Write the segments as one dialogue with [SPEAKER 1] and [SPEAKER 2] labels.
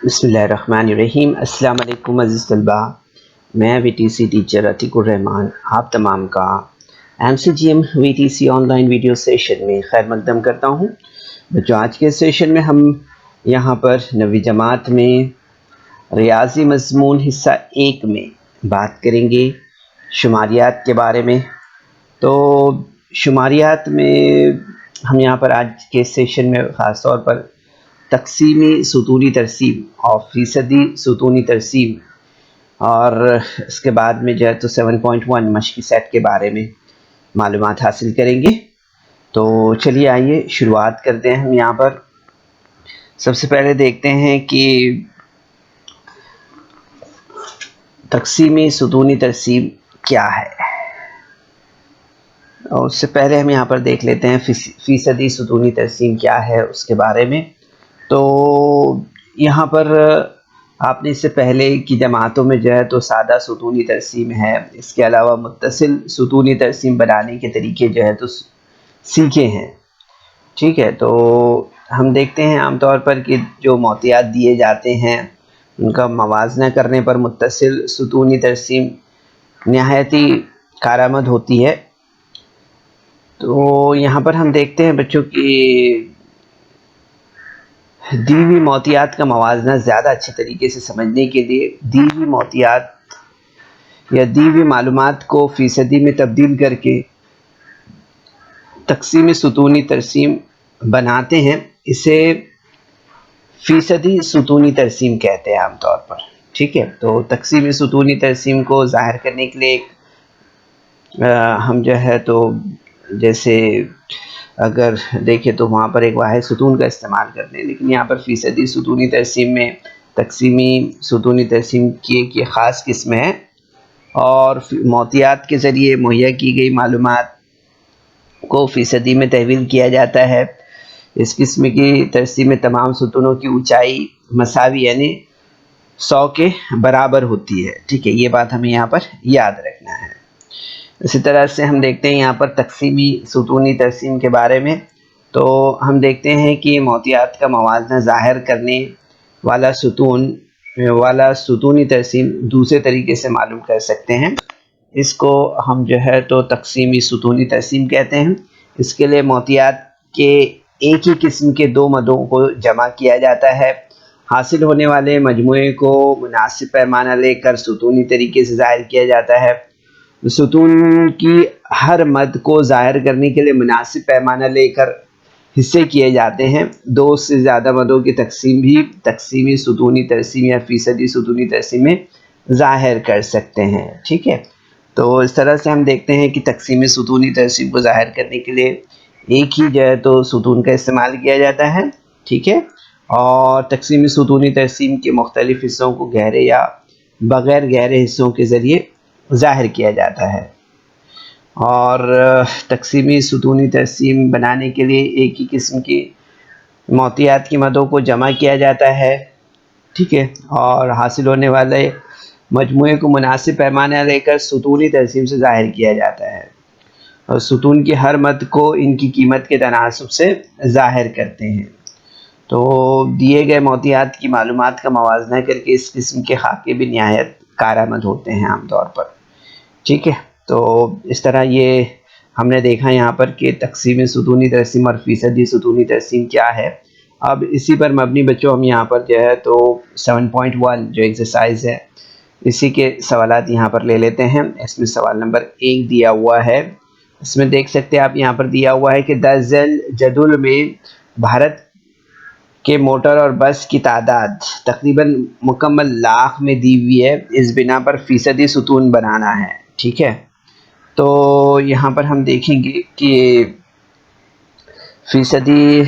[SPEAKER 1] बिस्मिल्लाहिर्रहमानिर्रहीम। अस्सलाम वालेकुम अज़ीज़ तलबा, मैं वीटीसी टीचर अतीकुर रहमान आप तमाम का MCGM VTC online video session में खैर मकदम करता हूँ। बच्चों, आज के सेशन में हम यहाँ पर नवी जमात में रियाजी मज़मून हिस्सा 1 में बात करेंगे शुमारियात के बारे में। तो शुमारियात में हम यहाँ पर आज के सेशन में ख़ास तौर पर तक़सीमी सुतूनी तरसीम और फ़ीसदी सुतूनी तरसीम और इसके बाद में जो है तो 7.1 मश्क़ी सेट के बारे में मालूमात हासिल करेंगे। तो चलिए आइए शुरुआत करते हैं। हम यहाँ पर सबसे पहले देखते हैं कि तक़सीमी सुतूनी तरसीम क्या है, और उससे पहले हम यहाँ पर देख लेते हैं फ़ीसदी सुतूनी तरसीम क्या है उसके बारे में। तो यहाँ पर आपने इससे पहले की जमातों में जो है तो सादा सुतूनी तरसीम है, इसके अलावा मुत्तसिल सुतूनी तरसीम बनाने के तरीके जो है तो सीखे हैं। ठीक है, तो हम देखते हैं आमतौर पर कि जो मोतियात दिए जाते हैं उनका मवाजना करने पर मुत्तसिल सुतूनी तरसीम नहायत ही कारआमद होती है। तो यहाँ पर हम देखते हैं बच्चों की दी हुई मोतियात का मवाजना ज़्यादा अच्छे तरीके से समझने के लिए दी हुई मोतियात या दी हुई मालूमात को फ़ीसदी में तब्दील करके तक़सीमी सुतूनी तरसीम बनाते हैं। इसे फ़ीसदी सुतूनी तरसीम कहते हैं आमतौर पर। ठीक है, तो तक़सीमी सुतूनी तरसीम को ज़ाहिर करने के लिए हम जो है तो जैसे अगर देखें तो वहाँ पर एक वाहिद सुतून का इस्तेमाल करते हैं, लेकिन यहाँ पर फ़ीसदी सुतूनी तरसीम में तक़सीमी सुतूनी तरसीम की एक ख़ास किस्म है और मोतियात के ज़रिए मुहैया की गई मालूमात को फ़ीसदी में तहवील किया जाता है। इस किस्म की तरसीम में तमाम सुतूनों की ऊंचाई मसावी यानी 100 के बराबर होती है। ठीक है, ये बात हमें यहाँ पर याद रखना है। इसी तरह से हम देखते हैं यहाँ पर तक़सीमी सुतूनी तरसीम के बारे में। तो हम देखते हैं कि मोतियात का मवाजना ज़ाहिर करने वाला सुतूनी तरसीम दूसरे तरीके से मालूम कर सकते हैं। इसको हम जो है तो तक़सीमी सुतूनी तरसीम कहते हैं। इसके लिए मोतियात के एक ही किस्म के 2 मदों को जमा किया जाता है। हासिल होने वाले मजमूए को मुनासिब पैमाना लेकर सुतूनी तरीके से ज़ाहिर किया जाता है। सुतून की हर मद को ज़ाहिर करने के लिए मुनासिब पैमाना लेकर हिस्से किए जाते हैं। 2 से ज़्यादा मदों की तक़सीम भी तक़सीमी सुतूनी तरसीम या फ़ीसदी सुतूनी तरसीम में ज़ाहिर कर सकते हैं। ठीक है, तो इस तरह से हम देखते हैं कि तक़सीमी सुतूनी तरसीम को ज़ाहिर करने के लिए एक ही जो है तो सुतून का इस्तेमाल किया जाता है। ठीक है, और तक़सीमी सुतूनी तरसीम के मुख्तलिफ़ हिस्सों को गहरे या बग़ैर गहरे हिस्सों के ज़रिए ज़ाहिर किया जाता है। और तक़सीमी सुतूनी तरसीम बनाने के लिए एक ही किस्म की मोतियात की मदों को जमा किया जाता है। ठीक है, और हासिल होने वाले मजमूए को मुनासिब पैमाना लेकर सुतूनी तरसीम से ज़ाहिर किया जाता है और सुतून की हर मद को इनकी कीमत के तनासब से ज़ाहिर करते हैं। तो दिए गए मोतियात की मालूमात का मवाजना करके इस किस्म के खाके भी नहायत कारआमद होते हैं आमतौर पर। ठीक है, तो इस तरह ये हमने देखा यहाँ पर कि तक़सीमी सुतूनी तरसीम और फ़ीसदी सुतूनी तरसीम क्या है। अब इसी पर मबनी बच्चों हम यहाँ पर जो है तो 7.1 जो एक्सरसाइज है इसी के सवालात यहाँ पर ले लेते हैं। इसमें सवाल नंबर 1 दिया हुआ है। इसमें देख सकते हैं आप यहाँ पर दिया हुआ है कि दर्जन जदुल में भारत के मोटर और बस की तादाद तकरीबन मुकम्मल लाख में दी हुई है। इस बिना पर फ़ीसदी सुतून बनाना है। ठीक है, तो यहाँ पर हम देखेंगे कि फ़ीसदी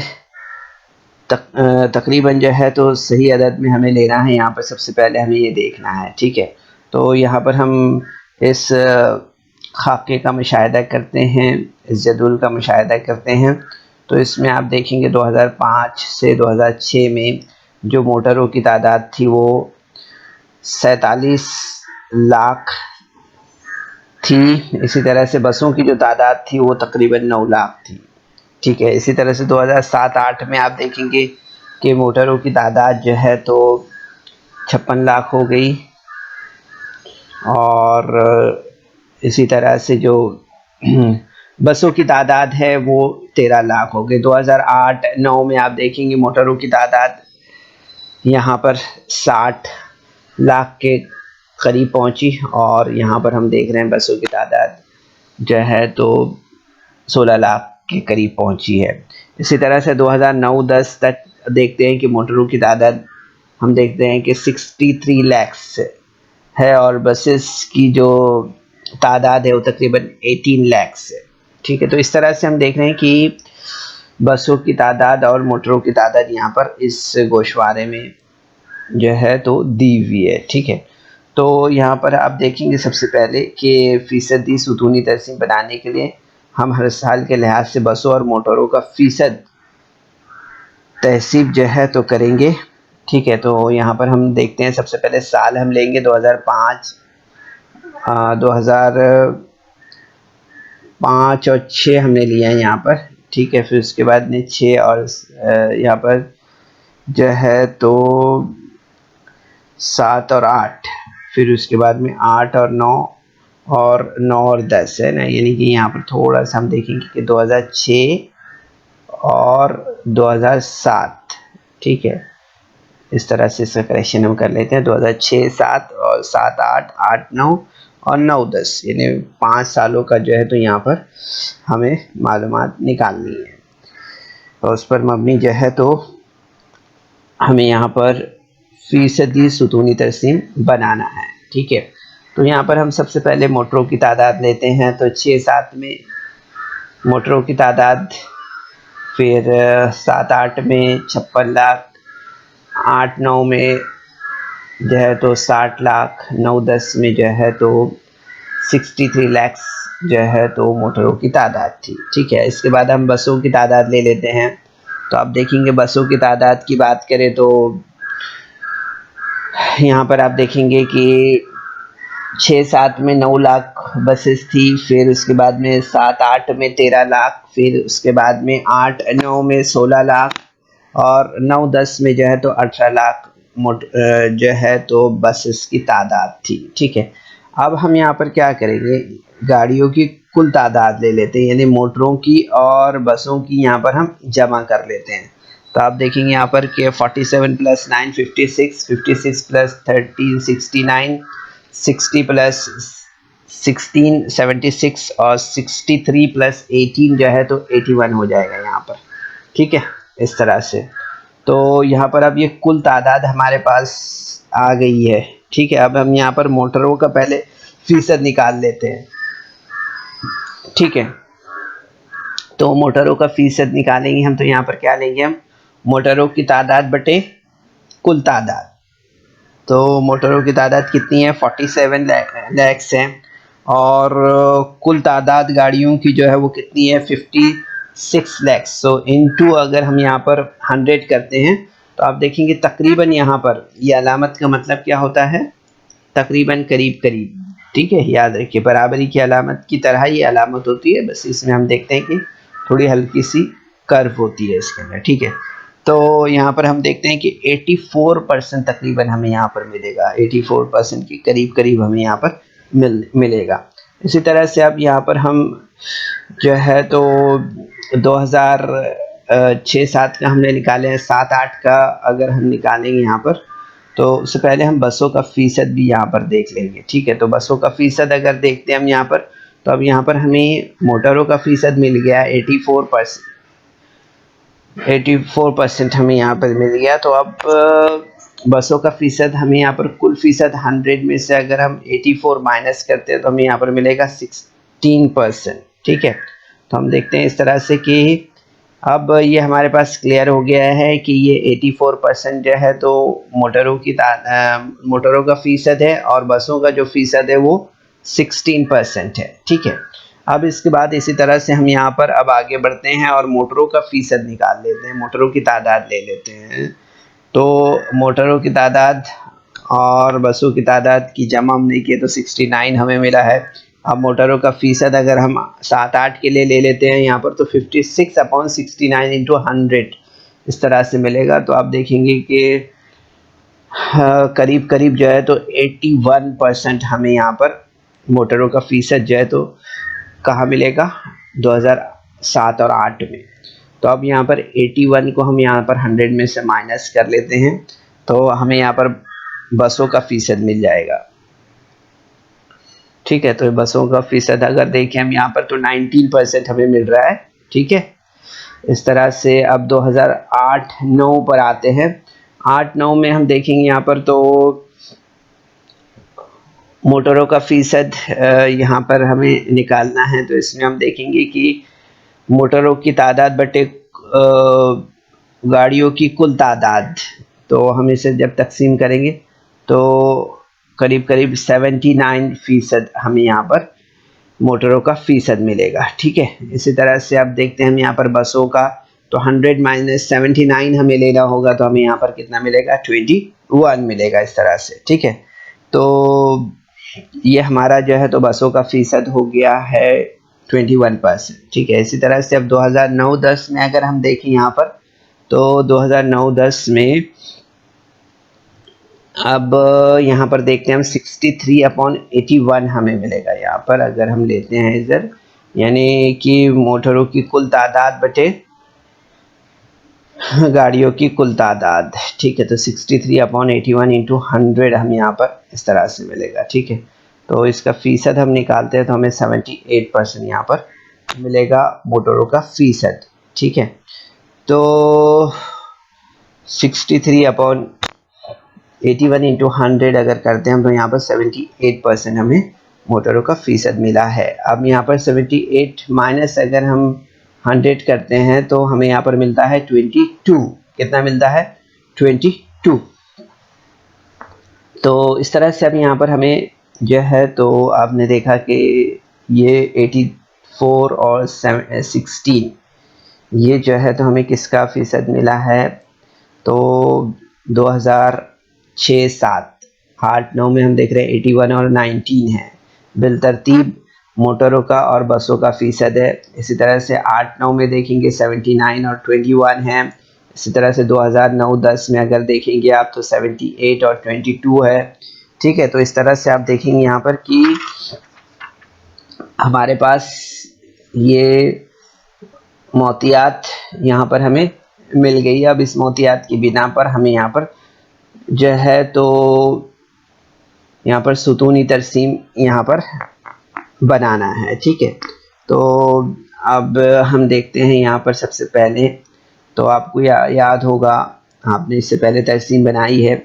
[SPEAKER 1] तकरीबन जो है तो सही अदद में हमें लेना है। यहाँ पर सबसे पहले हमें ये देखना है। ठीक है, तो यहाँ पर हम इस खाके का मुशाहिदा करते हैं, इस जदुल का मुशाहिदा करते हैं। तो इसमें आप देखेंगे 2005 से 2006 में जो मोटरों की तादाद थी वो 47 लाख थी। इसी तरह से बसों की जो तादाद थी वो तकरीबन 9 लाख थी। ठीक है, इसी तरह से 2007-8 में आप देखेंगे कि मोटरों की तादाद जो है तो 56 लाख हो गई। और इसी तरह से जो बसों की तादाद है वो 13 लाख हो गई। 2008-9 में आप देखेंगे मोटरों की तादाद यहाँ पर 60 लाख के करीब पहुंची, और यहाँ पर हम देख रहे हैं बसों की तादाद जो है तो 16 लाख के करीब पहुंची है। इसी तरह से 2009-10 तक देखते हैं कि मोटरों की तादाद हम देखते हैं कि 63 लाख है, और बसेस की जो तादाद है वो तकरीबन 18 लाख है। ठीक है, तो इस तरह से हम देख रहे हैं कि बसों की तादाद और मोटरों की तादाद यहाँ पर इस गोशवारे में जो है तो दी हुई है। ठीक है, तो यहाँ पर आप देखेंगे सबसे पहले कि फ़ीसदी सुतूनी तरसीम बनाने के लिए हम हर साल के लिहाज से बसों और मोटरों का फ़ीसद तहसीब जो है तो करेंगे। ठीक है, तो यहाँ पर हम देखते हैं सबसे पहले साल हम लेंगे 2005, 2005 और 6 हमने लिया है यहाँ पर। ठीक है, फिर उसके बाद में 6 और यहाँ पर जो है तो 7 और 8, फिर उसके बाद में 8 और 9, और 9 और 10 है ना, यानी कि यहाँ पर थोड़ा सा हम देखेंगे कि 2006 और 2007। ठीक है, इस तरह से इसका करेक्शन हम कर लेते हैं। 2006, 7 और 7, 8, 8, 9 और 9, 10, यानी 5 सालों का जो है तो यहाँ पर हमें मालूमात निकालनी है, और उस पर मबनी जो है तो हमें यहाँ पर फ़ीसदी सुतूनी तरसीम बनाना है। ठीक है, तो यहाँ पर हम सबसे पहले मोटरों की तादाद लेते हैं, तो 6-7 में मोटरों की तादाद, फिर 7-8 में 56 लाख, 8-9 में जो है तो 60 लाख, 9-10 में जो है तो 63 लाख जो है तो मोटरों की तादाद थी। ठीक है, इसके बाद हम बसों की तादाद ले लेते हैं, तो आप देखेंगे बसों की तादाद की बात करें तो यहाँ पर आप देखेंगे कि 6-7 में 9 लाख बसेस थी, फिर उसके बाद में 7-8 में 13 लाख, फिर उसके बाद में 8-9 में 16 लाख, और 9-10 में जो है तो 18 लाख जो है तो बसेस की तादाद थी। ठीक है, अब हम यहाँ पर क्या करेंगे, गाड़ियों की कुल तादाद ले लेते हैं, यानी मोटरों की और बसों की यहाँ पर हम जमा कर लेते हैं। तो आप देखेंगे यहाँ पर कि 47 + 9 56, 56 + 13 69, 60 + 16 76, और 63 + 18 जो है तो 81 हो जाएगा यहाँ पर। ठीक है, इस तरह से तो यहाँ पर अब ये कुल तादाद हमारे पास आ गई है। ठीक है, अब हम यहाँ पर मोटरों का पहले फ़ीसद निकाल लेते हैं। ठीक है, तो मोटरों का फ़ीसद निकालेंगे हम, तो यहाँ पर क्या लेंगे हम, मोटरों की तादाद बटे कुल तादाद। तो मोटरों की तादाद कितनी है, 47 लाख है, और कुल तादाद गाड़ियों की जो है वो कितनी है, 56 लाख। सो इनटू अगर हम यहाँ पर 100 करते हैं तो आप देखेंगे तकरीबन यहाँ पर ये अलामत का मतलब क्या होता है, तकरीबन करीब करीब। ठीक है, याद रखिए बराबरी की अलामत की तरह ये अलामत होती है, बस इसमें हम देखते हैं कि थोड़ी हल्की सी कर्व होती है इसके अंदर। ठीक है, तो यहाँ पर हम देखते हैं कि 84% तकरीबन हमें यहाँ पर मिलेगा, 84% के करीब करीब हमें यहाँ पर मिलेगा। इसी तरह से अब यहाँ पर हम जो है तो 2006-7 का हमने निकाले हैं, 7-8 का अगर हम निकालेंगे यहाँ पर, तो उससे पहले हम बसों का फ़ीसद भी यहाँ पर देख लेंगे। ठीक है, तो बसों का फ़ीसद अगर देखते हैं हम यहाँ पर, तो अब यहाँ पर हमें मोटरों का फ़ीसद मिल गया 84%, 84% हमें यहाँ पर मिल गया। तो अब बसों का फ़ीसद हमें यहाँ पर कुल फ़ीसद 100 में से अगर हम 84 माइनस करते हैं तो हमें यहाँ पर मिलेगा 16%। ठीक है, तो हम देखते हैं इस तरह से कि अब ये हमारे पास क्लियर हो गया है कि ये 84% जो है तो मोटरों का फ़ीसद है, और बसों का जो फ़ीसद है वो 16% है। ठीक है, अब इसके बाद इसी तरह से हम यहाँ पर अब आगे बढ़ते हैं और मोटरों का फ़ीसद निकाल लेते हैं, मोटरों की तादाद ले लेते हैं। तो मोटरों की तादाद और बसों की तादाद की जमा हमने की तो 69 हमें मिला है। अब मोटरों का फ़ीसद अगर हम 7-8 के लिए ले लेते हैं यहाँ पर, तो 56/69 × 100 इस तरह से मिलेगा। तो आप देखेंगे कि करीब करीब जो है तो 81% हमें यहाँ पर मोटरों का फ़ीसद जो है तो कहाँ मिलेगा, 2007 और 8 में। तो अब यहाँ पर 81 को हम यहाँ पर 100 में से माइनस कर लेते हैं, तो हमें यहाँ पर बसों का फ़ीसद मिल जाएगा। ठीक है, तो बसों का फ़ीसद अगर देखें हम यहाँ पर तो 19% हमें मिल रहा है। ठीक है, इस तरह से अब 2008-9 पर आते हैं। 8-9 में हम देखेंगे यहाँ पर तो मोटरों का फ़ीसद यहाँ पर हमें निकालना है, तो इसमें हम देखेंगे कि मोटरों की तादाद बटे गाड़ियों की कुल तादाद, तो हम इसे जब तकसीम करेंगे तो करीब करीब 79% हमें यहाँ पर मोटरों का फ़ीसद मिलेगा। ठीक है, इसी तरह से अब देखते हैं हम यहाँ पर बसों का, तो 100 माइनस 79 हमें लेना होगा, तो हमें यहाँ पर कितना मिलेगा, 21 मिलेगा इस तरह से। ठीक है, तो ये हमारा जो है तो बसों का फ़ीसद हो गया है 21%। ठीक है, इसी तरह से अब 2009-10 में अगर हम देखें यहाँ पर, तो 2009-10 में अब यहाँ पर देखते हैं हम 63/81 हमें मिलेगा यहाँ पर, अगर हम लेते हैं इधर, यानी कि मोटरों की कुल तादाद बटे गाड़ियों की कुल तादाद। ठीक है, तो 63/81 इंटू 100 हम यहाँ पर इस तरह से मिलेगा। ठीक है, तो इसका फ़ीसद हम निकालते हैं तो हमें 78% यहाँ पर मिलेगा मोटरों का फ़ीसद। ठीक है, तो 63/81 इंटू 100 अगर करते हैं हम, तो यहाँ पर 78% हमें मोटरों का फ़ीसद मिला है। अब यहाँ पर 78 माइनस अगर हम 100 करते हैं तो हमें यहाँ पर मिलता है 22। कितना मिलता है, 22। तो इस तरह से अब यहाँ पर हमें जो है तो आपने देखा कि ये 84 और 16 ये जो है तो हमें किसका फ़ीसद मिला है, तो 2006-7, 8-9 में हम देख रहे हैं 81 और 19 है, बिलतरतीब मोटरों का और बसों का फ़ीसद है। इसी तरह से 8-9 में देखेंगे 79 और 21 है। इसी तरह से 2009-10 में अगर देखेंगे आप तो 78 और 22 है। ठीक है, तो इस तरह से आप देखेंगे यहाँ पर कि हमारे पास ये मोतियात यहाँ पर हमें मिल गई। अब इस मोतियात की बिना पर हमें यहाँ पर जो है तो यहाँ पर सुतूनी तरसीम यहाँ पर बनाना है। ठीक है, तो अब हम देखते हैं यहाँ पर सबसे पहले, तो आपको याद होगा आपने इससे पहले तरसीम बनाई है,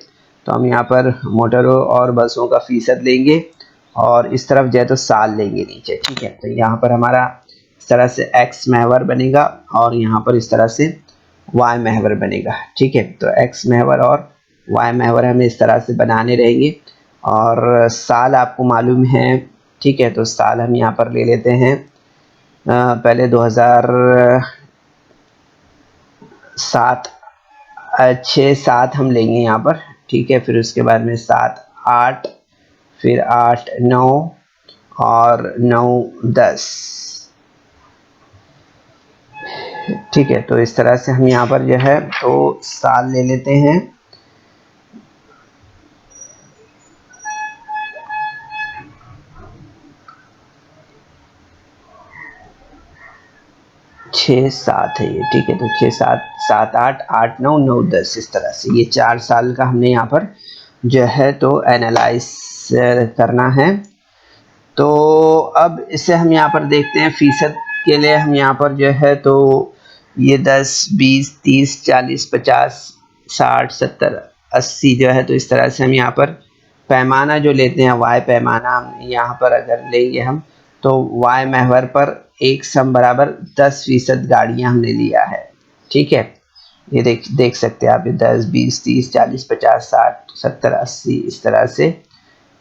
[SPEAKER 1] तो हम यहाँ पर मोटरों और बसों का फ़ीसद लेंगे और इस तरफ जो है तो साल लेंगे नीचे। ठीक है, तो यहाँ पर हमारा इस तरह से x महवर बनेगा और यहाँ पर इस तरह से y महवर बनेगा। ठीक है, तो x महवर और y महवर हमें इस तरह से बनाने रहेंगे और साल आपको मालूम है। ठीक है, तो साल हम यहाँ पर ले लेते हैं, पहले 2007 हम लेंगे यहाँ पर। ठीक है, फिर उसके बाद में 7-8, फिर 8-9 और 9-10। ठीक है, तो इस तरह से हम यहाँ पर जो है तो साल ले लेते हैं। छः सात है ये। ठीक है, तो 6-7-7-8-8-9-9-10 इस तरह से ये 4 साल का हमने यहाँ पर जो है तो एनालाइज करना है। तो अब इसे हम यहाँ पर देखते हैं फ़ीसद के लिए। हम यहाँ पर जो है तो ये 10, 20, 30, 40, 50, 60, 70, 80 जो है तो इस तरह से हम यहाँ पर पैमाना जो लेते हैं, वाई पैमाना यहाँ पर अगर लेंगे हम, तो वाई महवर पर एक सम बराबर 10% गाड़ियाँ हमने लिया है। ठीक है, ये देख सकते हैं आप, 10, 20, 30, 40, 50, 60, 70, 80 इस तरह से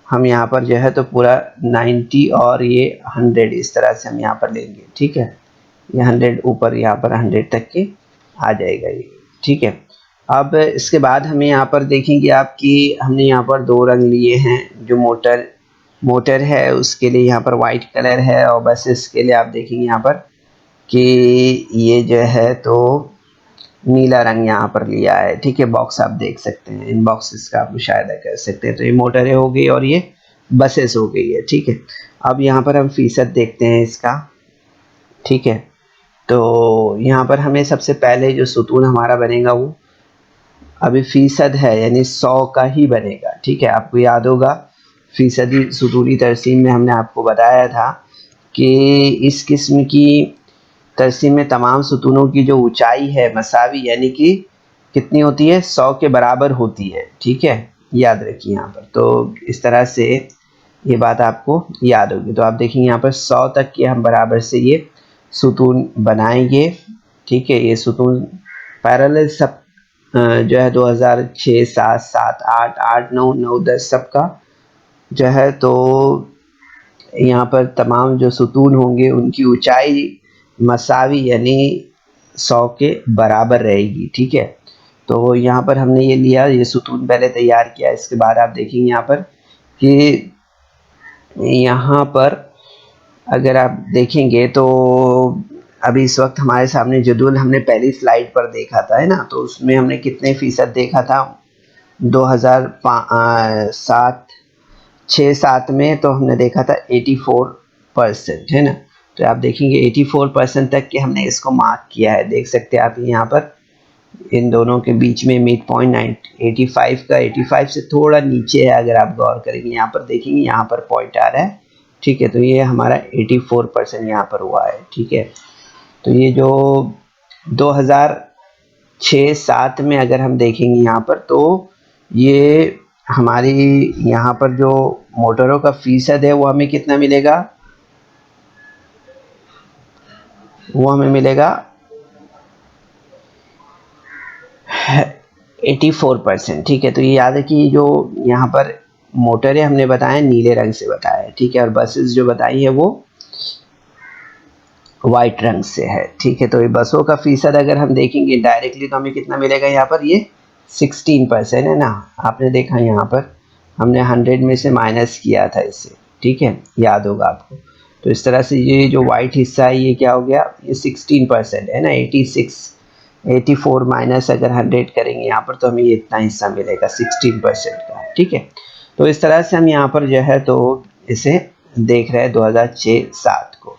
[SPEAKER 1] हम यहाँ पर जो है तो पूरा 90 और ये 100 इस तरह से हम यहाँ पर लेंगे। ठीक है, ये 100 ऊपर यहाँ पर 100 तक के आ जाएगा ये। ठीक है, अब इसके बाद हमें यहाँ पर देखेंगे आप कि हमने यहाँ पर 2 रंग लिए हैं। जो मोटर है उसके लिए यहाँ पर वाइट कलर है और बसेस के लिए आप देखेंगे यहाँ पर कि ये जो है तो नीला रंग यहाँ पर लिया है, ठीक है। बॉक्स आप देख सकते हैं, इन बॉक्सेस का आप मुशाहिदा कर सकते हैं। तो ये मोटरें हो गई और ये बसेस हो गई है, ठीक है। अब यहाँ पर हम फीसद देखते हैं इसका, ठीक है। तो यहाँ पर हमें सबसे पहले जो सुतून हमारा बनेगा वो अभी फीसद है, यानी 100 का ही बनेगा, ठीक है। आपको याद होगा फीसदी सुतूनी तरसीम में हमने आपको बताया था कि इस किस्म की तरसीम में तमाम सुतूनों की जो ऊंचाई है मसावी, यानी कि कितनी होती है, 100 के बराबर होती है, ठीक है। याद रखिए यहाँ पर, तो इस तरह से ये बात आपको याद होगी। तो आप देखेंगे यहाँ पर 100 तक के हम बराबर से ये सुतून बनाएंगे, ठीक है। ये सुतून पैरेलल सब जो है 2006, 7, 7, 8, 8, 9, 9, 10 सबका जो है, तो यहाँ पर तमाम जो सुतून होंगे उनकी ऊंचाई मसावी यानी 100 के बराबर रहेगी, ठीक है। तो यहाँ पर हमने ये लिया, ये सुतून पहले तैयार किया। इसके बाद आप देखेंगे यहाँ पर कि यहाँ पर अगर आप देखेंगे तो अभी इस वक्त हमारे सामने जदूल हमने पहली स्लाइड पर देखा था, है ना। तो उसमें हमने कितने फीसद देखा था 2007, 6-7 में, तो हमने देखा था 84%, है ना। तो आप देखेंगे 84% तक के हमने इसको मार्क किया है। देख सकते हैं आप यहाँ पर इन दोनों के बीच में मिड पॉइंट 85 का 85 से थोड़ा नीचे है। अगर आप गौर करेंगे यहाँ पर देखेंगे यहाँ पर पॉइंट आ रहा है, ठीक है। तो ये हमारा 84% यहाँ पर हुआ है, ठीक है। तो ये जो 2006-7 में अगर हम देखेंगे यहाँ पर, तो ये हमारी यहाँ पर जो मोटरों का फीसद है वो हमें कितना मिलेगा, वो हमें मिलेगा 84%, ठीक है। तो ये याद है कि जो यहाँ पर मोटरें हमने बताए नीले रंग से बताया है, ठीक है। और बसेस जो बताई है वो वाइट रंग से है, ठीक है। तो ये बसों का फीसद अगर हम देखेंगे डायरेक्टली तो हमें कितना मिलेगा यहाँ पर, ये 16% है ना। आपने देखा यहाँ पर हमने 100 में से माइनस किया था इसे, ठीक है, याद होगा आपको। तो इस तरह से ये जो वाइट हिस्सा है ये क्या हो गया, ये 16% है ना। 84 माइनस अगर 100 करेंगे यहाँ पर तो हमें ये इतना हिस्सा मिलेगा 16% का, ठीक है। तो इस तरह से हम यहाँ पर जो है तो इसे देख रहे हैं 2006-7 को।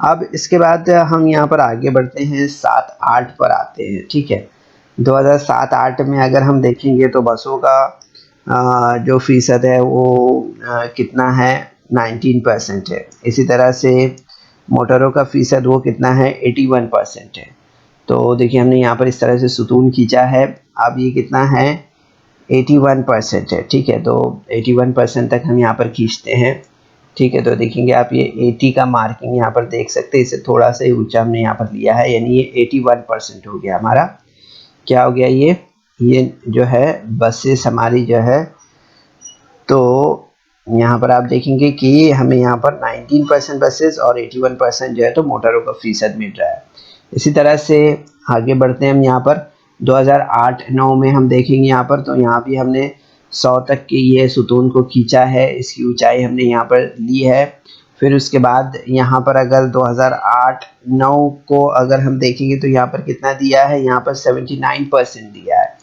[SPEAKER 1] अब इसके बाद हम यहाँ पर आगे बढ़ते हैं, 7-8 पर आते हैं, ठीक है। 2007-8 में अगर हम देखेंगे तो बसों का जो फीसद है वो कितना है, 19% है। इसी तरह से मोटरों का फीसद वो कितना है, 81% है। तो देखिए हमने यहाँ पर इस तरह से सुतून खींचा है। अब ये कितना है, 81% है, ठीक है। तो 81% तक हम यहाँ पर खींचते हैं, ठीक है। तो देखेंगे आप ये 80 का मार्किंग यहाँ पर देख सकते हैं, इसे थोड़ा सा ही ऊंचा हमने यहाँ पर लिया है, यानी ये 81% हो गया हमारा। क्या हो गया, ये जो है बसेस हमारी जो है, तो यहाँ पर आप देखेंगे कि हमें यहाँ पर 19% बसेस और 81% जो है तो मोटरों का फीसद मिल रहा है। इसी तरह से आगे बढ़ते हैं हम यहाँ पर 2008-9 में हम देखेंगे यहाँ पर, तो यहाँ भी हमने 100 तक के ये सुतून को खींचा है, इसकी ऊंचाई हमने यहाँ पर ली है। फिर उसके बाद यहाँ पर अगर 2008-9 को अगर हम देखेंगे तो यहाँ पर कितना दिया है, यहाँ पर 79% दिया है,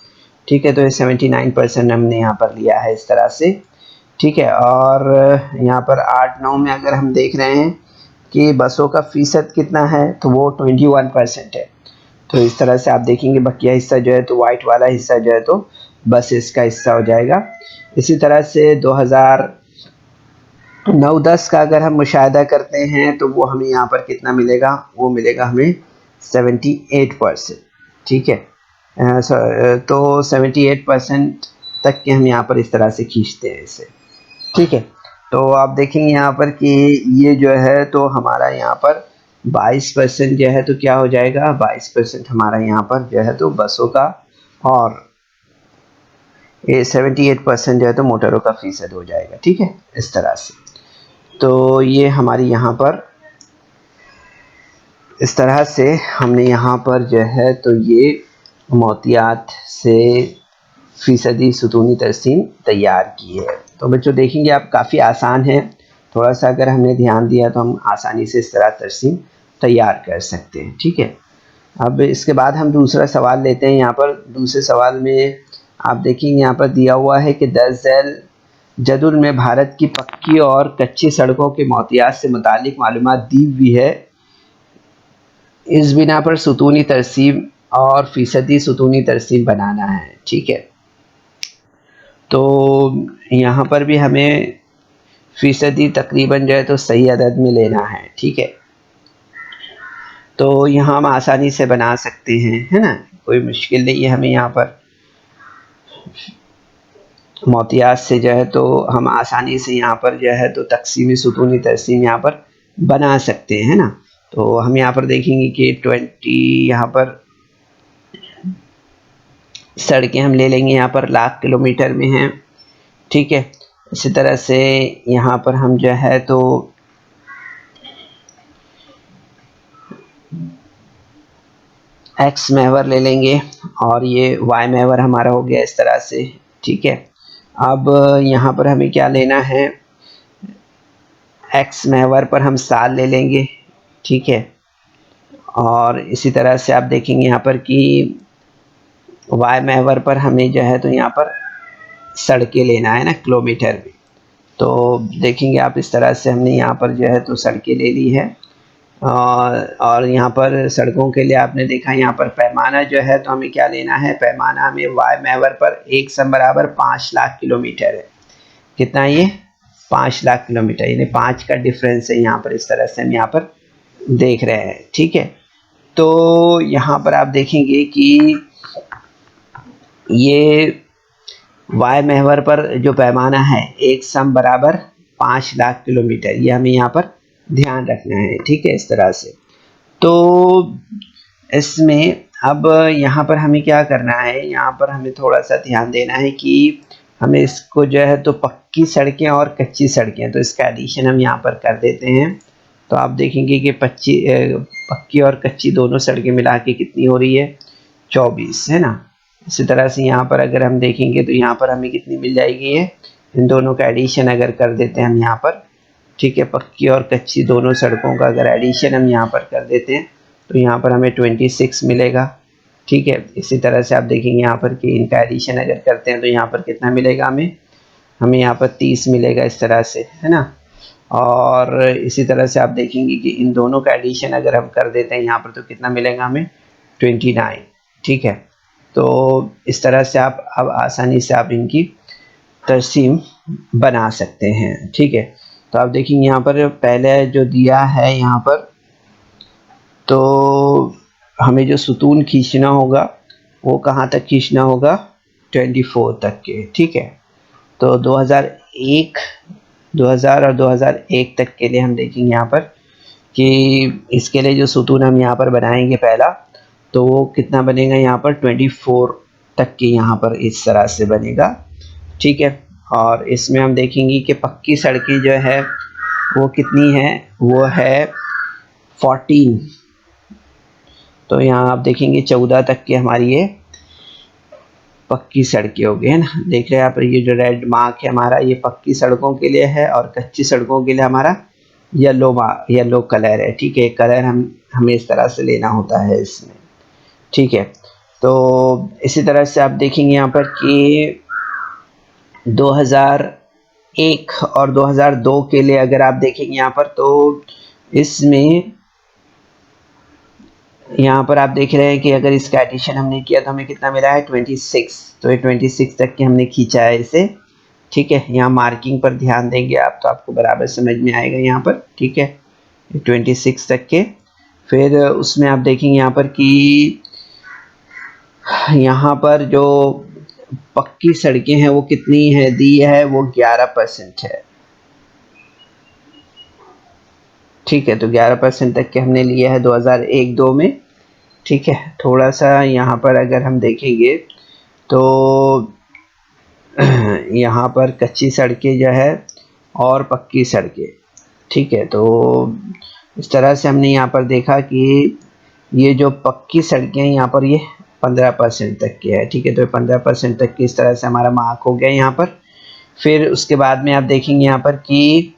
[SPEAKER 1] ठीक है। तो ये 79% हमने यहाँ पर लिया है इस तरह से, ठीक है। और यहाँ पर 8-9 में अगर हम देख रहे हैं कि बसों का फीसद कितना है, तो वो 21% है। तो इस तरह से आप देखेंगे बकिया हिस्सा जो है तो वाइट वाला हिस्सा जो है तो बसेस का हिस्सा हो जाएगा। इसी तरह से 2009-10 का अगर हम मुशाहिदा करते हैं तो वो हमें यहाँ पर कितना मिलेगा, वो मिलेगा हमें 78%, ठीक है। तो 78% तक के हम यहाँ पर इस तरह से खींचते हैं इसे, ठीक है। तो आप देखेंगे यहाँ पर कि ये जो है तो हमारा यहाँ पर 22% जो है तो क्या हो जाएगा, 22% हमारा यहाँ पर जो है तो बसों का, और ये 78% जो है तो मोटरों का फीसद हो जाएगा, ठीक है, इस तरह से। तो ये हमारी यहाँ पर इस तरह से हमने यहाँ पर जो है तो ये मोतियात से फीसदी सुतूनी तरसीम तैयार की है। तो बच्चों देखेंगे आप काफ़ी आसान है, थोड़ा सा अगर हमने ध्यान दिया तो हम आसानी से इस तरह तरसीम तैयार कर सकते हैं, ठीक है। अब इसके बाद हम दूसरा सवाल लेते हैं। यहाँ पर दूसरे सवाल में आप देखेंगे यहाँ पर दिया हुआ है कि 10 झैल जदुल में भारत की पक्की और कच्ची सड़कों के मोहतियात से मुतालिक मालूमात दी हुई है। इस बिना पर सुतूनी तरसीम और फीसदी सुतूनी तरसीम बनाना है। ठीक है, तो यहाँ पर भी हमें फीसदी तकरीबन जो है तो सही अदद में लेना है। ठीक है, तो यहाँ हम आसानी से बना सकते हैं, है ना, कोई मुश्किल नहीं है हमें। यहाँ पर मोहतियात से जो है तो हम आसानी से यहाँ पर जो है तो तकसीमी सुतूनी तरसीम यहाँ पर बना सकते हैं, है ना। तो हम यहाँ पर देखेंगे कि 20 यहाँ पर सड़कें हम ले लेंगे, यहाँ पर लाख किलोमीटर में हैं। ठीक है, इसी तरह से यहाँ पर हम जो है तो एक्स महवर ले लेंगे और ये वाई महवर हमारा हो गया इस तरह से। ठीक है, अब यहाँ पर हमें क्या लेना है, एक्स महवर पर हम साल ले लेंगे। ठीक है, और इसी तरह से आप देखेंगे यहाँ पर कि वाई महवर पर हमें जो है तो यहाँ पर सड़कें लेना है ना, किलोमीटर में। तो देखेंगे आप इस तरह से हमने यहाँ पर जो है तो सड़कें ले ली है। और यहाँ पर सड़कों के लिए आपने देखा यहाँ पर पैमाना जो है तो हमें क्या लेना है, पैमाना हमें वाई महवर पर एक सम बराबर 5 लाख किलोमीटर है। कितना ये 5 लाख किलोमीटर, यानी 5 का डिफरेंस है यहाँ पर। इस तरह से हम यहाँ पर देख रहे हैं। ठीक है, तो यहाँ पर आप देखेंगे कि ये वाई महवर पर जो पैमाना है एक सम बराबर 5 लाख किलोमीटर, ये हमें यहाँ पर ध्यान रखना है। ठीक है, इस तरह से। तो इसमें अब यहाँ पर हमें क्या करना है, यहाँ पर हमें थोड़ा सा ध्यान देना है कि हमें इसको जो है तो पक्की सड़कें और कच्ची सड़कें, तो इसका एडिशन हम यहाँ पर कर देते हैं। तो आप देखेंगे कि पक्की और कच्ची दोनों सड़कें मिला के कितनी हो रही है, 24, है ना। इसी तरह से यहाँ पर अगर हम देखेंगे तो यहाँ पर हमें कितनी मिल जाएगी है, इन दोनों का एडिशन अगर कर देते हैं हम यहाँ पर। ठीक है, पक्की और कच्ची दोनों सड़कों का अगर एडिशन हम यहाँ पर कर देते हैं तो यहाँ पर हमें 26 मिलेगा। ठीक है, इसी तरह से आप देखेंगे यहाँ पर कि इनका एडिशन अगर करते हैं तो यहाँ पर कितना मिलेगा हमें यहाँ पर 30 मिलेगा, इस तरह से, है ना। और इसी तरह से आप देखेंगे कि इन दोनों का एडिशन अगर हम कर देते हैं यहाँ पर तो कितना मिलेगा हमें, 29। ठीक है, तो इस तरह से आप अब आसानी से आप इनकी तरसीम बना सकते हैं। ठीक है, तो आप देखेंगे यहाँ पर पहले जो दिया है यहाँ पर, तो हमें जो सुतून खींचना होगा वो कहाँ तक खींचना होगा, 24 तक के। ठीक है, तो 2000 और 2001 तक के लिए हम देखेंगे यहाँ पर कि इसके लिए जो सुतून हम यहाँ पर बनाएंगे पहला, तो वो कितना बनेगा यहाँ पर 24 तक के यहाँ पर इस तरह से बनेगा। ठीक है, और इसमें हम देखेंगे कि पक्की सड़कें जो है वो कितनी है, वो है 14। तो यहाँ आप देखेंगे 14 तक की हमारी ये पक्की सड़कें हो गई, है ना। देख रहे हैं आप, ये जो रेड मार्क है हमारा ये पक्की सड़कों के लिए है और कच्ची सड़कों के लिए हमारा येलो कलर है। ठीक है, कलर हमें इस तरह से लेना होता है इसमें। ठीक है, तो इसी तरह से आप देखेंगे यहाँ पर कि 2001 और 2002 के लिए अगर आप देखेंगे यहाँ पर, तो इसमें यहाँ पर आप देख रहे हैं कि अगर इसका एडिशन हमने किया तो हमें कितना मिला है, 26। तो ये 26 तक के हमने खींचा है इसे। ठीक है, यहाँ मार्किंग पर ध्यान देंगे आप तो आपको बराबर समझ में आएगा यहाँ पर। ठीक है, 26 तक के। फिर उसमें आप देखेंगे यहाँ पर कि यहाँ पर जो पक्की सड़कें हैं वो कितनी है, दी है वो 11% है। ठीक है, तो 11% तक के हमने लिया है 2001-2 में। ठीक है, थोड़ा सा यहाँ पर अगर हम देखेंगे तो यहाँ पर कच्ची सड़कें जो है और पक्की सड़कें। ठीक है, तो इस तरह से हमने यहाँ पर देखा कि ये जो पक्की सड़कें हैं यहाँ पर ये 15% तक की है। ठीक है, तो 15% तक की इस तरह से हमारा मार्क हो गया यहाँ पर। फिर उसके बाद में आप देखेंगे यहाँ पर कि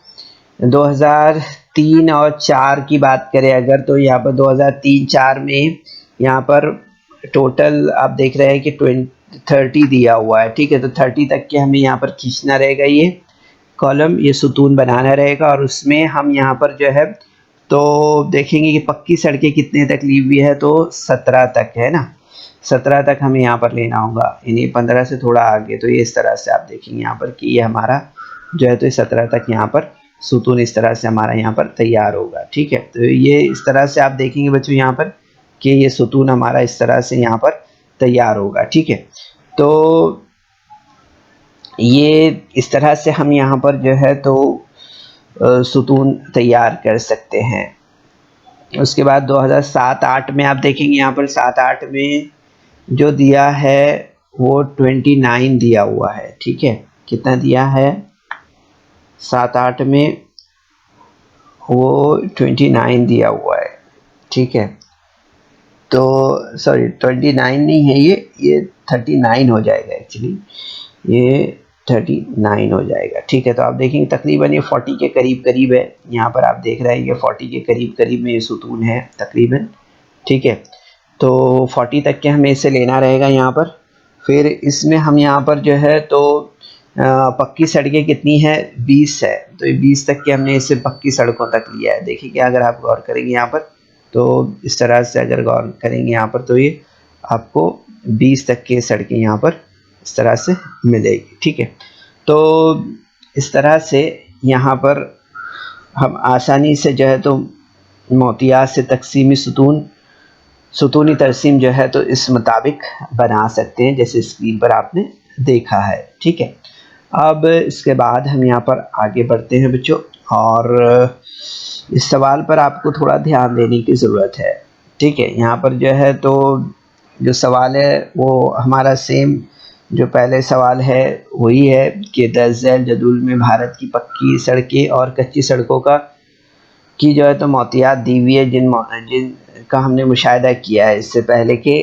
[SPEAKER 1] 2003 और 4 की बात करें अगर, तो यहाँ पर 2003-4 में यहाँ पर टोटल आप देख रहे हैं कि 30 दिया हुआ है, ठीक है। तो 30 तक के हमें यहाँ पर खींचना रहेगा, ये कॉलम, ये सुतून बनाना रहेगा, और उसमें हम यहाँ पर जो है तो देखेंगे कि पक्की सड़कें कितने तक ली हुई है, तो 17 तक है ना, 17 तक हमें यहाँ पर लेना होगा, यानी 15 से थोड़ा आगे। तो ये इस तरह से आप देखेंगे यहाँ पर कि ये हमारा जो है तो 17 तक यहाँ पर सुतून इस तरह से हमारा यहाँ पर तैयार होगा, ठीक है। तो ये इस तरह से आप देखेंगे बच्चों यहाँ पर कि ये सुतून हमारा इस तरह से यहाँ पर तैयार होगा, ठीक है। तो ये इस तरह से हम यहाँ पर जो है तो सुतून तैयार कर सकते हैं। उसके बाद 2007-8 में आप देखेंगे यहाँ पर 7-8 में जो दिया है वो 29 दिया हुआ है, ठीक है। कितना दिया है 7-8 में, वो 29 दिया हुआ है, ठीक है। तो सॉरी 29 नहीं है, ये 39 हो जाएगा एक्चुअली, ये 39 हो जाएगा, ठीक है। तो आप देखेंगे तकरीबन ये 40 के करीब करीब है, यहाँ पर आप देख रहे हैं कि 40 के करीब करीब में ये सुतून है तकरीबन, ठीक है। तो 40 तक के हमें इसे लेना रहेगा यहाँ पर। फिर इसमें हम यहाँ पर जो है तो पक्की सड़कें कितनी है, 20 है, तो ये 20 तक के हमने इसे पक्की सड़कों तक लिया है। देखिए कि अगर आप गौर करेंगे यहाँ पर, तो इस तरह से अगर गौर करेंगे यहाँ पर, तो ये आपको 20 तक के सड़कें यहाँ पर इस तरह से मिलेगी, ठीक है। तो इस तरह से यहाँ पर हम आसानी से जो है तो मोतियात से तकसीमी सुतूनी तरसीम जो है तो इस मुताबिक बना सकते हैं, जैसे स्क्रीन पर आपने देखा है, ठीक है। अब इसके बाद हम यहाँ पर आगे बढ़ते हैं बच्चों, और इस सवाल पर आपको थोड़ा ध्यान देने की ज़रूरत है, ठीक है। यहाँ पर जो है तो जो सवाल है वो हमारा सेम जो पहले सवाल है वही है कि दर्ज झैल जदूल में भारत की पक्की सड़कें और कच्ची सड़कों की जो है तो मोतियात दी हुई है, जिनका हमने मुशाहिदा किया है इससे पहले की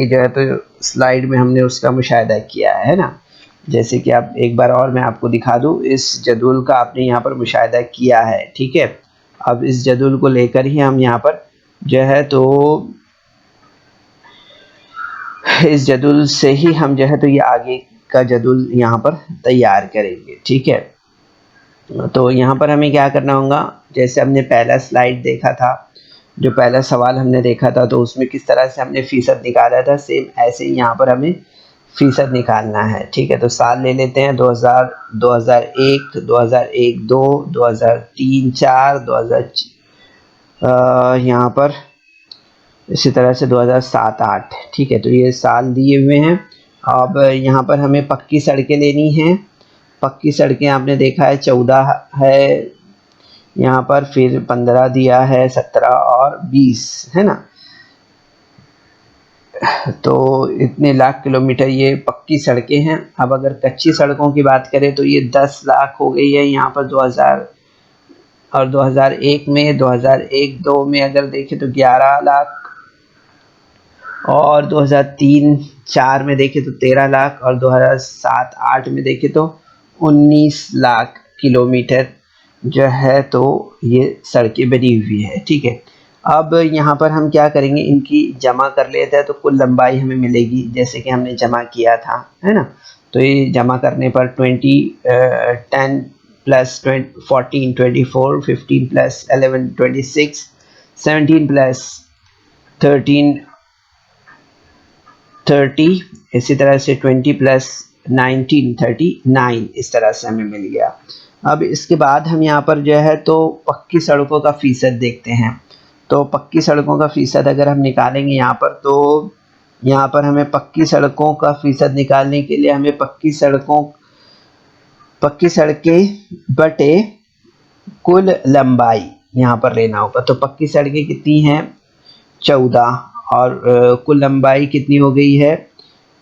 [SPEAKER 1] जो है तो स्लाइड में हमने उसका मुशाहिदा किया है ना। जैसे कि आप एक बार और मैं आपको दिखा दूं, इस जदूल का आपने यहाँ पर मुशाहिदा किया है, ठीक है। अब इस जदूल को लेकर ही हम यहाँ पर जो है तो इस जदूल से ही हम जो है तो ये आगे का जदूल यहाँ पर तैयार करेंगे, ठीक है। तो यहाँ पर हमें क्या करना होगा, जैसे हमने पहला स्लाइड देखा था, जो पहला सवाल हमने देखा था, तो उसमें किस तरह से हमने फ़ीसद निकाला था, सेम ऐसे ही यहाँ पर हमें फ़ीसद निकालना है, ठीक है। तो साल ले लेते हैं 2000, 2001, 2001-2, 2003-4, 2000 यहाँ पर इसी तरह से 2007-8, ठीक है। तो ये साल दिए हुए हैं। अब यहाँ पर हमें पक्की सड़कें लेनी हैं। पक्की सड़कें आपने देखा है 14 है यहाँ पर, फिर 15 दिया है, 17 और 20 है ना। तो इतने लाख किलोमीटर ये पक्की सड़कें हैं। अब अगर कच्ची सड़कों की बात करें तो ये 10 लाख हो गई है यहाँ पर 2000 और 2001 में, 2001-2 में अगर देखें तो 11 लाख, और 2003-4 में देखें तो 13 लाख, और 2007-8 में देखें तो 19 लाख किलोमीटर जो है तो ये सड़कें बनी हुई है, ठीक है। अब यहाँ पर हम क्या करेंगे, इनकी जमा कर लेते हैं तो कुल लंबाई हमें मिलेगी, जैसे कि हमने जमा किया था, है ना। तो ये जमा करने पर 10 प्लस 14 24, 15 प्लस 11 26, 17 प्लस 13 30, इसी तरह से 20 प्लस 19 39, इस तरह से हमें मिल गया। अब इसके बाद हम यहाँ पर जो है तो पक्की सड़कों का फ़ीसद देखते हैं। तो पक्की सड़कों का फ़ीसद अगर हम निकालेंगे यहाँ पर, तो यहाँ पर हमें पक्की सड़कों का फ़ीसद निकालने के लिए हमें पक्की सड़कें बटे कुल लंबाई यहाँ पर लेना होगा। तो पक्की सड़कें कितनी हैं 14, और कुल लंबाई कितनी हो गई है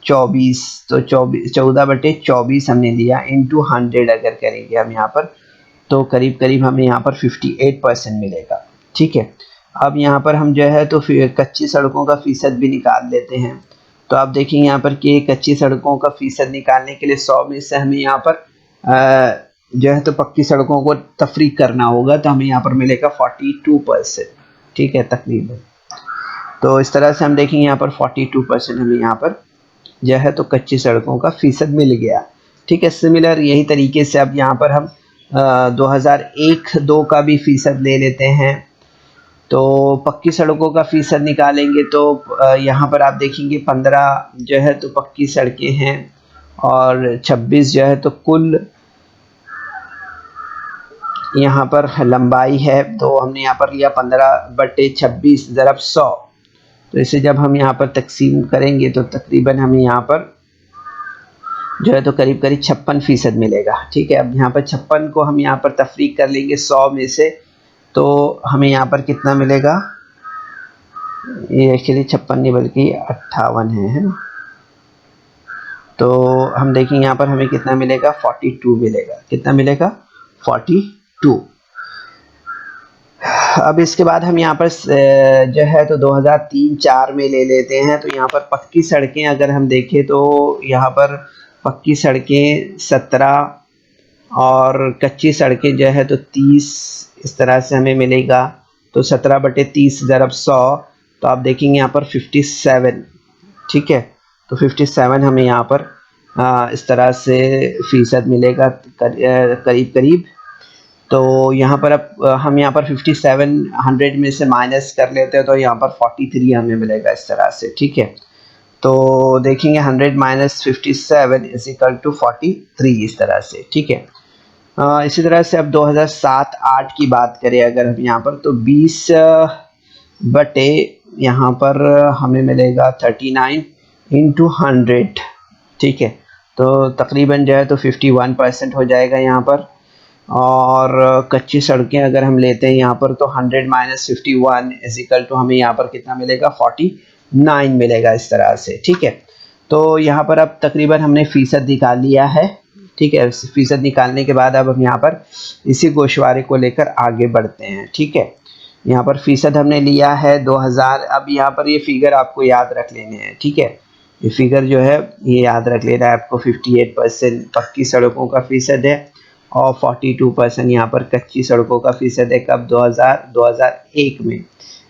[SPEAKER 1] 24। तो 14/24 हमने लिया, इंटू 100 अगर करेंगे हम यहाँ पर, तो करीब करीब हमें यहाँ पर 58% मिलेगा, ठीक है। अब यहाँ पर हम जो है तो फिर कच्ची सड़कों का फ़ीसद भी निकाल लेते हैं। तो आप देखेंगे यहाँ पर कि कच्ची सड़कों का फ़ीसद निकालने के लिए 100 में से हमें यहाँ पर जो है तो पक्की सड़कों को तफरीक करना होगा, तो हमें यहाँ पर मिलेगा 42%, ठीक है, तकरीबन। तो इस तरह से हम देखेंगे यहाँ पर 42% हमें यहाँ पर जो है तो कच्ची सड़कों का फीसद मिल गया। ठीक है, सिमिलर यही तरीके से अब यहाँ पर हम 2001-2 का भी फीसद ले लेते हैं। तो पक्की सड़कों का फीसद निकालेंगे तो यहाँ पर आप देखेंगे 15 जो है तो पक्की सड़कें हैं और 26 जो है तो कुल यहाँ पर लंबाई है। तो हमने यहाँ पर लिया 15/26 ज़रब 100। तो इसे जब हम यहाँ पर तकसीम करेंगे तो तकरीबन हमें यहाँ पर जो है तो करीब करीब 56% मिलेगा। ठीक है, अब यहाँ पर 56 को हम यहाँ पर तफरीक कर लेंगे 100 में से, तो हमें यहाँ पर कितना मिलेगा, ये एक्चुअली 56 नहीं बल्कि 58 है ना। तो हम देखेंगे यहाँ पर हमें कितना मिलेगा, 42 मिलेगा। कितना मिलेगा, 42। अब इसके बाद हम यहाँ पर जो है तो 2003-4 में ले लेते हैं। तो यहाँ पर पक्की सड़कें अगर हम देखें तो यहाँ पर पक्की सड़कें 17 और कच्ची सड़कें जो है तो 30 इस तरह से हमें मिलेगा। तो 17/30 ज़रब 100, तो आप देखेंगे यहाँ पर 57। ठीक है, तो 57 हमें यहाँ पर इस तरह से फीसद मिलेगा करीब करीब। तो यहाँ पर अब हम यहाँ पर 5700 में से माइनस कर लेते हैं तो यहाँ पर 43 हमें मिलेगा इस तरह से। ठीक है, तो देखेंगे 100 - 57 = 43 इस तरह से। ठीक है, इसी तरह से अब 2007-8 की बात करें अगर हम यहाँ पर, तो 20 बटे यहाँ पर हमें मिलेगा 39 × 100। ठीक है, तो तकरीबन जो है तो 51% हो जाएगा यहाँ पर। और कच्ची सड़कें अगर हम लेते हैं यहाँ पर तो 100 - 51 = हमें यहाँ पर कितना मिलेगा, 49 मिलेगा इस तरह से। ठीक है, तो यहाँ पर अब तकरीबन हमने फीसद निकाल लिया है। ठीक है, फीसद निकालने के बाद अब हम यहाँ पर इसी गोशवारे को लेकर आगे बढ़ते हैं। ठीक है, यहाँ पर फीसद हमने लिया है 2000। अब यहाँ पर ये फिगर आपको याद रख लेने हैं। ठीक है, ये फिगर जो है ये याद रख लेना है आपको। 58% पक्की सड़कों का फीसद है और 42% यहाँ पर कच्ची सड़कों का फीसद है। कब, 2001 में।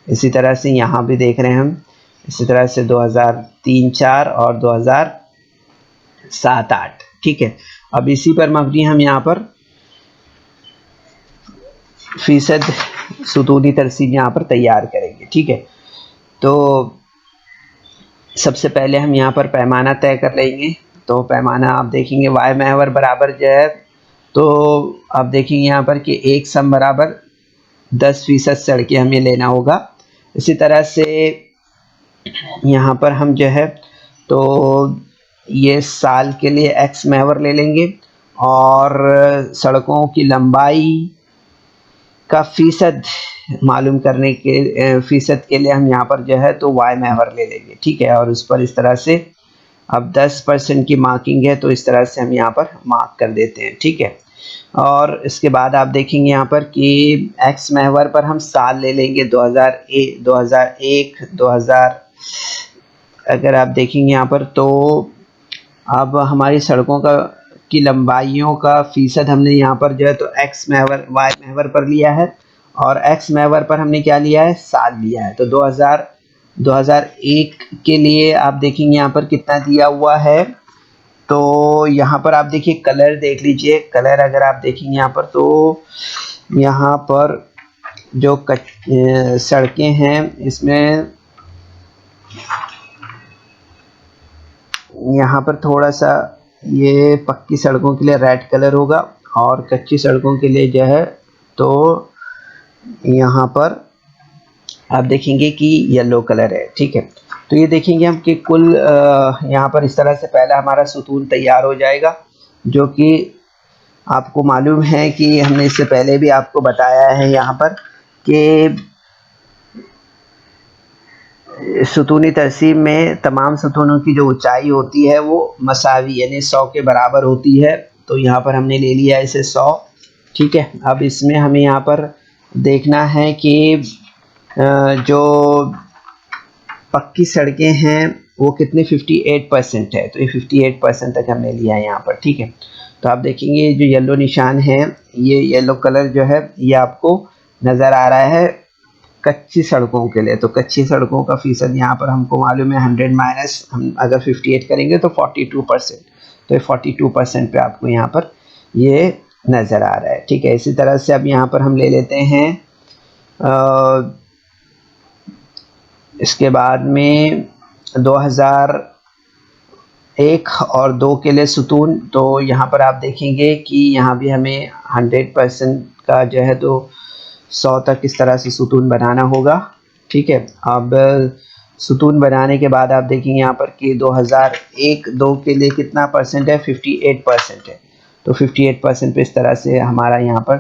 [SPEAKER 1] इसी तरह से यहाँ भी देख रहे हैं हम, इसी तरह से 2003-4 और 2007-8। ठीक है, अब इसी पर मबनी हम यहाँ पर फीसद सुतूनी तरसीम यहाँ पर तैयार करेंगे। ठीक है, तो सबसे पहले हम यहाँ पर पैमाना तय कर लेंगे। तो पैमाना आप देखेंगे वाई महवर बराबर जो है, तो आप देखेंगे यहाँ पर कि 1 सम बराबर 10% सड़कें हमें लेना होगा। इसी तरह से यहाँ पर हम जो है तो ये साल के लिए x महवर ले लेंगे और सड़कों की लंबाई का फीसद मालूम करने के फीसद के लिए हम यहाँ पर जो है तो y महवर ले लेंगे। ठीक है, और उस पर इस तरह से अब 10% की मार्किंग है तो इस तरह से हम यहाँ पर मार्क कर देते हैं। ठीक है, और इसके बाद आप देखेंगे यहाँ पर कि x महवर पर हम साल ले लेंगे 2001 2000। अगर आप देखेंगे यहाँ पर तो अब हमारी सड़कों की लंबाइयों का फीसद हमने यहाँ पर जो है तो x महवर y महवर पर लिया है और x महवर पर हमने क्या लिया है, साल लिया है। तो 2001 के लिए आप देखेंगे यहाँ पर कितना दिया हुआ है। तो यहाँ पर आप देखिए कलर देख लीजिए, कलर अगर आप देखेंगे यहाँ पर तो यहाँ पर जो सड़कें हैं इसमें यहाँ पर थोड़ा सा ये पक्की सड़कों के लिए रेड कलर होगा और कच्ची सड़कों के लिए जो है तो यहाँ पर आप देखेंगे कि येलो कलर है। ठीक है, तो ये देखेंगे हम कि कुल यहाँ पर इस तरह से पहला हमारा सुतून तैयार हो जाएगा, जो कि आपको मालूम है कि हमने इससे पहले भी आपको बताया है यहाँ पर कि सुतूनी तरसीम में तमाम सुतूनों की जो ऊंचाई होती है वो मसावी यानी 100 के बराबर होती है। तो यहाँ पर हमने ले लिया इसे 100। ठीक है, अब इसमें हमें यहाँ पर देखना है कि जो पक्की सड़कें हैं वो कितने 58% है। तो ये 58% तक हमने लिया है यहाँ पर। ठीक है, तो आप देखेंगे जो येलो निशान है, ये येलो कलर जो है ये आपको नज़र आ रहा है कच्ची सड़कों के लिए, तो कच्ची सड़कों का फीसद यहाँ पर हमको मालूम है 100 माइनस हम अगर 58 करेंगे तो 42%, तो 42% पे आपको यहाँ पर ये नज़र आ रहा है। ठीक है, इसी तरह से अब यहाँ पर हम ले लेते हैं इसके बाद में 2001 और 2 के लिए सुतून, तो यहाँ पर आप देखेंगे कि यहाँ भी हमें 100% का जो है तो 100 तक इस तरह से सुतून बनाना होगा। ठीक है, अब सुतून बनाने के बाद आप देखेंगे यहाँ पर कि 2001-2 के लिए कितना परसेंट है, 58% है। तो 58% पे इस तरह से हमारा यहाँ पर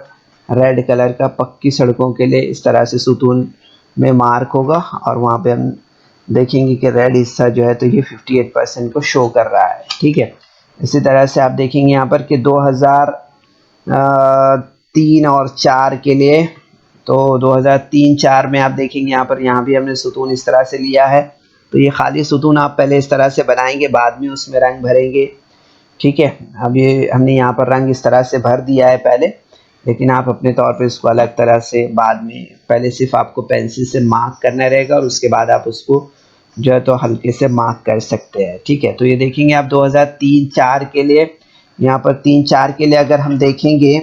[SPEAKER 1] रेड कलर का पक्की सड़कों के लिए इस तरह से सुतून में मार्क होगा, और वहाँ पे हम देखेंगे कि रेड हिस्सा जो है तो ये 58% को शो कर रहा है। ठीक है, इसी तरह से आप देखेंगे यहाँ पर कि 2003 और 4 के लिए, तो 2003-4 में आप देखेंगे यहाँ भी हमने सुतून इस तरह से लिया है। तो ये खाली सुतून आप पहले इस तरह से बनाएंगे, बाद में उसमें रंग भरेंगे। ठीक है, अब ये हमने यहाँ पर रंग इस तरह से भर दिया है पहले, लेकिन आप अपने तौर पे इसको अलग तरह से बाद में, पहले सिर्फ आपको पेंसिल से मार्क करना रहेगा और उसके बाद आप उसको जो है तो हल्के से मार्क कर सकते हैं। ठीक है, तो ये देखेंगे आप 2003-4 के लिए, यहाँ पर 3-4 के लिए अगर हम देखेंगे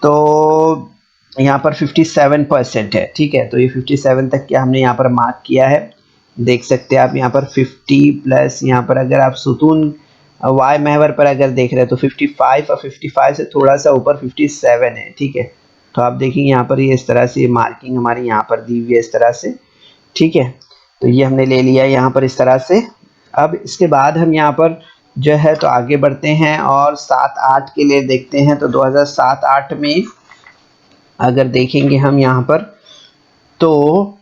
[SPEAKER 1] तो यहाँ पर 57% है। ठीक है, तो ये 57 तक क्या हमने यहाँ पर मार्क किया है, देख सकते हैं आप यहाँ पर 50 प्लस यहाँ पर अगर आप सुतून वाई महवर पर अगर देख रहे हैं तो 55 और 55 से थोड़ा सा ऊपर 57 है। ठीक है, तो आप देखेंगे यहाँ पर ये इस तरह से मार्किंग हमारी यहाँ पर दी हुई है इस तरह से। ठीक है, तो ये हमने ले लिया यहाँ पर इस तरह से। अब इसके बाद हम यहाँ पर जो है तो आगे बढ़ते हैं और 7-8 के लिए देखते हैं। तो 2007-8 में अगर देखेंगे हम यहाँ पर तो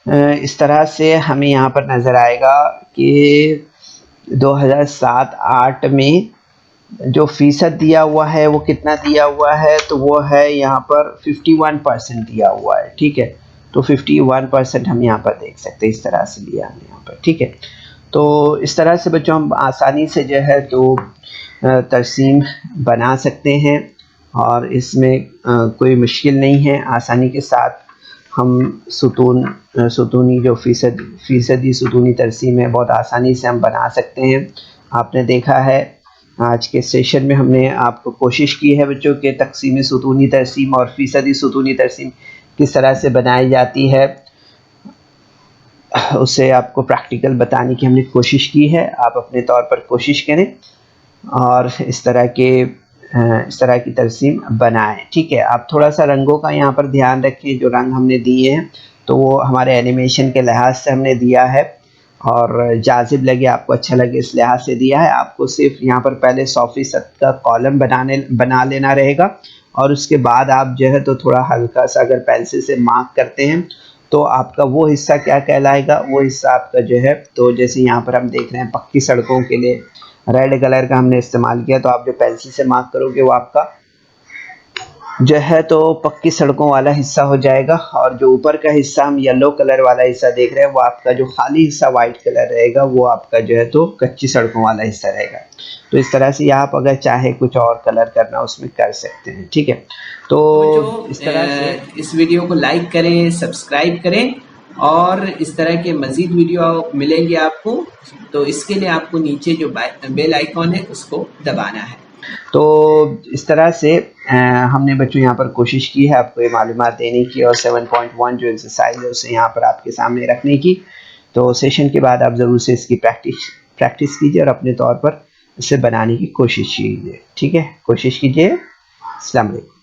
[SPEAKER 1] इस तरह से हमें यहाँ पर नज़र आएगा कि 2007-8 में जो फीसद दिया हुआ है वो कितना दिया हुआ है, तो वो है यहाँ पर 51% दिया हुआ है। ठीक है, तो 51% हम यहाँ पर देख सकते हैं, इस तरह से लिया हमने यहाँ पर। ठीक है, तो इस तरह से बच्चों हम आसानी से जो है तो तरसीम बना सकते हैं और इसमें कोई मुश्किल नहीं है। आसानी के साथ हम सुतूनी जो फीसदी सुतूनी तरसीम है बहुत आसानी से हम बना सकते हैं। आपने देखा है आज के सेशन में हमने आपको कोशिश की है बच्चों के तकसीमी सुतूनी तरसीम और फीसदी सुतूनी तरसीम किस तरह से बनाई जाती है, उसे आपको प्रैक्टिकल बताने की हमने कोशिश की है। आप अपने तौर पर कोशिश करें और इस तरह की तरसीम बनाएं। ठीक है, आप थोड़ा सा रंगों का यहाँ पर ध्यान रखें, जो रंग हमने दिए हैं तो वो हमारे एनिमेशन के लिहाज से हमने दिया है और जाजिब लगे, आपको अच्छा लगे इस लिहाज से दिया है। आपको सिर्फ यहाँ पर पहले 100% का कॉलम बना लेना रहेगा और उसके बाद आप जो है तो थोड़ा हल्का सा अगर पेंसिल से मार्क करते हैं तो आपका वो हिस्सा क्या कहलाएगा, वो हिस्सा आपका जो है तो जैसे यहाँ पर हम देख रहे हैं पक्की सड़कों के लिए रेड कलर का हमने इस्तेमाल किया, तो आप जो पेंसिल से मार्क करोगे वो आपका जो है तो पक्की सड़कों वाला हिस्सा हो जाएगा और जो ऊपर का हिस्सा हम येलो कलर वाला हिस्सा देख रहे हैं वो आपका जो खाली हिस्सा वाइट कलर रहेगा वो आपका जो है तो कच्ची सड़कों वाला हिस्सा रहेगा। तो इस तरह से आप अगर चाहे कुछ और कलर करना उसमें कर सकते हैं। ठीक है, तो इस तरह से
[SPEAKER 2] इस वीडियो को लाइक करें, सब्सक्राइब करें और इस तरह के मज़ीद वीडियो मिलेंगे आपको। तो इसके लिए आपको नीचे जो बेल आइकॉन है उसको दबाना है।
[SPEAKER 1] तो इस तरह से हमने बच्चों यहाँ पर कोशिश की है आपको ये मालूमात देने की और 7.1 जो एक्सरसाइज है उसे यहाँ पर आपके सामने रखने की। तो सेशन के बाद आप ज़रूर से इसकी प्रैक्टिस कीजिए और अपने तौर पर इसे बनाने की कोशिश कीजिए। ठीक है, कोशिश कीजिए। अस्सलाम वालेकुम।